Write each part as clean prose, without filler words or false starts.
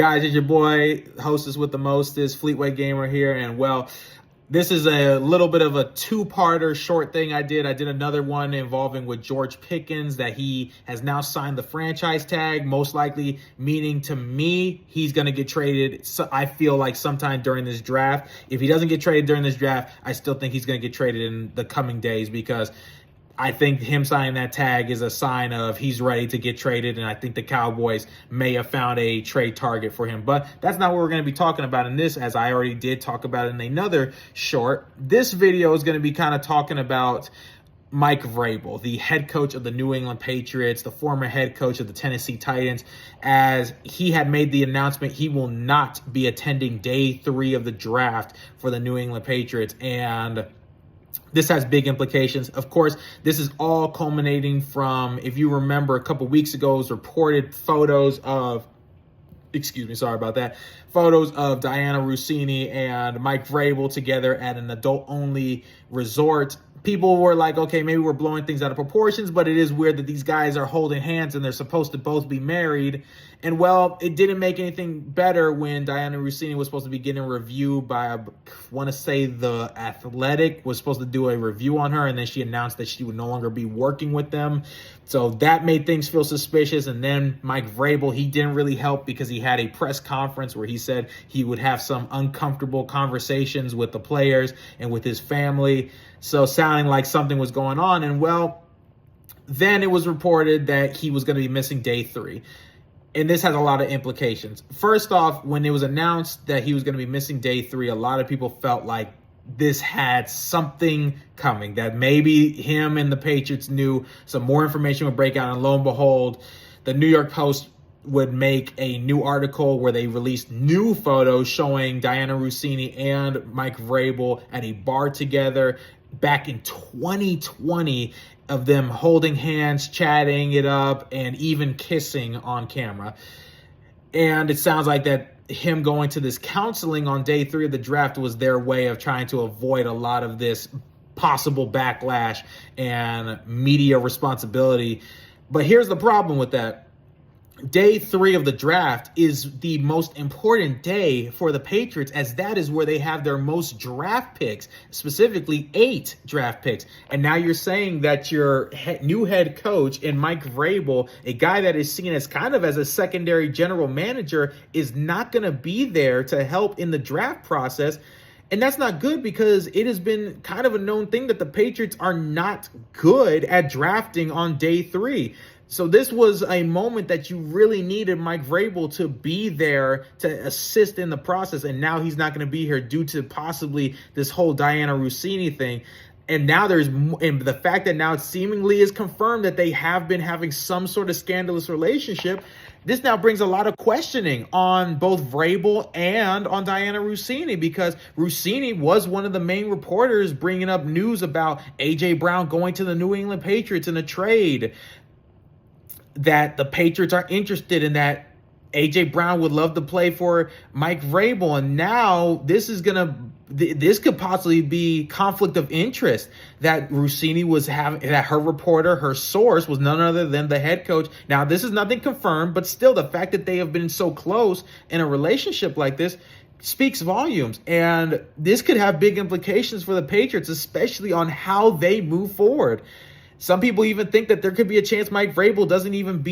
Guys, it's your boy, hostess with the mostest, Fleetway Gamer here, and well, this is a little bit of a two-parter short thing I did. I did another one involving with George Pickens that he has now signed the franchise tag, most likely meaning to me he's going to get traded. So I feel like sometime during this draft. If he doesn't get traded during this draft, I still think he's going to get traded in the coming days because I think him signing that tag is a sign of he's ready to get traded, and I think the Cowboys may have found a trade target for him. But that's not what we're going to be talking about in this, as I already did talk about in another short. This video is going to be kind of talking about Mike Vrabel, the head coach of the New England Patriots, the former head coach of the Tennessee Titans, as he had made the announcement he will not be attending day 3 of the draft for the New England Patriots. And this has big implications. Of course, this is all culminating from, if you remember, a couple weeks ago, it was reported photos of Diana Russini and Mike Vrabel together at an adult-only resort. People were like, okay, maybe we're blowing things out of proportions, but it is weird that these guys are holding hands and they're supposed to both be married. And well, it didn't make anything better when Diana Russini was supposed to be getting a review by, I want to say The Athletic was supposed to do a review on her, and then she announced that she would no longer be working with them. So that made things feel suspicious. And then Mike Vrabel, he didn't really help because he had a press conference where he said he would have some uncomfortable conversations with the players and with his family. So sounding like something was going on. And well, then it was reported that he was going to be missing day 3. And this has a lot of implications. First off, when it was announced that he was going to be missing day 3, a lot of people felt like this had something coming, that maybe him and the Patriots knew some more information would break out. And lo and behold, the New York Post would make a new article where they released new photos showing Diana Russini and Mike Vrabel at a bar together back in 2020, of them holding hands, chatting it up, and even kissing on camera. And it sounds like that him going to this counseling on day 3 of the draft was their way of trying to avoid a lot of this possible backlash and media responsibility. But here's the problem with that. Day 3 of the draft is the most important day for the Patriots, as that is where they have their most draft picks, specifically 8 draft picks. And now you're saying that your new head coach in Mike Vrabel, a guy that is seen as kind of as a secondary general manager, is not going to be there to help in the draft process. And that's not good, because it has been kind of a known thing that the Patriots are not good at drafting on day 3. So this was a moment that you really needed Mike Vrabel to be there to assist in the process. And now he's not going to be here due to possibly this whole Diana Russini thing. And now and the fact that now it seemingly is confirmed that they have been having some sort of scandalous relationship. This now brings a lot of questioning on both Vrabel and on Diana Russini, because Russini was one of the main reporters bringing up news about A.J. Brown going to the New England Patriots in a trade, that the Patriots are interested in, that A.J. Brown would love to play for Mike Vrabel. And now this could possibly be conflict of interest, that Russini was having, that her reporter, her source, was none other than the head coach. Now, this is nothing confirmed, but still, the fact that they have been so close in a relationship like this speaks volumes. And this could have big implications for the Patriots, especially on how they move forward. Some people even think that there could be a chance Mike Vrabel doesn't even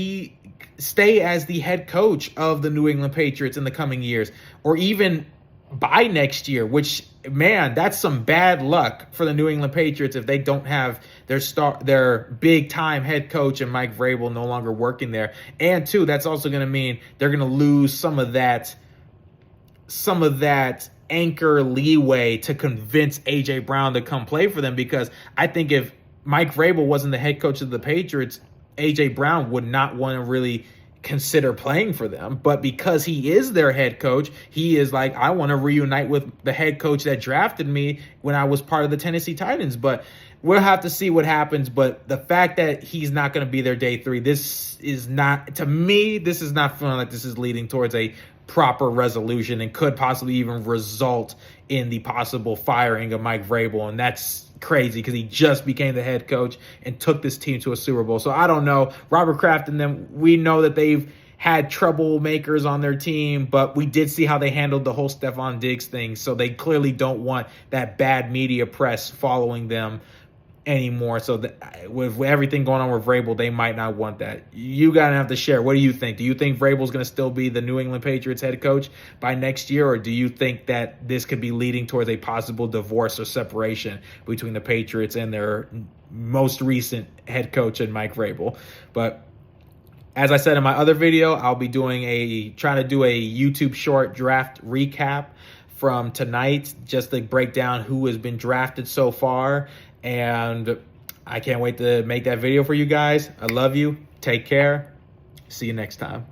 stay as the head coach of the New England Patriots in the coming years, or even by next year, which, man, that's some bad luck for the New England Patriots if they don't have their big-time head coach and Mike Vrabel no longer working there. And, two, that's also going to mean they're going to lose some of that anchor leeway to convince A.J. Brown to come play for them, because I think if Mike Vrabel wasn't the head coach of the Patriots, A.J. Brown would not want to really consider playing for them. But because he is their head coach, he is like, I want to reunite with the head coach that drafted me when I was part of the Tennessee Titans. But we'll have to see what happens. But the fact that he's not going to be there day 3, this is not feeling like this is leading towards a proper resolution, and could possibly even result in the possible firing of Mike Vrabel. And that's crazy, because he just became the head coach and took this team to a Super Bowl. So I don't know. Robert Kraft and them, we know that they've had troublemakers on their team, but we did see how they handled the whole Stephon Diggs thing. So they clearly don't want that bad media press following them anymore. So with everything going on with Vrabel, they might not want that. You gotta have to share. What do you think? Do you think Vrabel's going to still be the New England Patriots head coach by next year, or do you think that this could be leading towards a possible divorce or separation between the Patriots and their most recent head coach and Mike Vrabel? But as I said in my other video, I'll be trying to do a YouTube short draft recap from tonight, just to break down who has been drafted so far. And I can't wait to make that video for you guys. I love you. Take care. See you next time.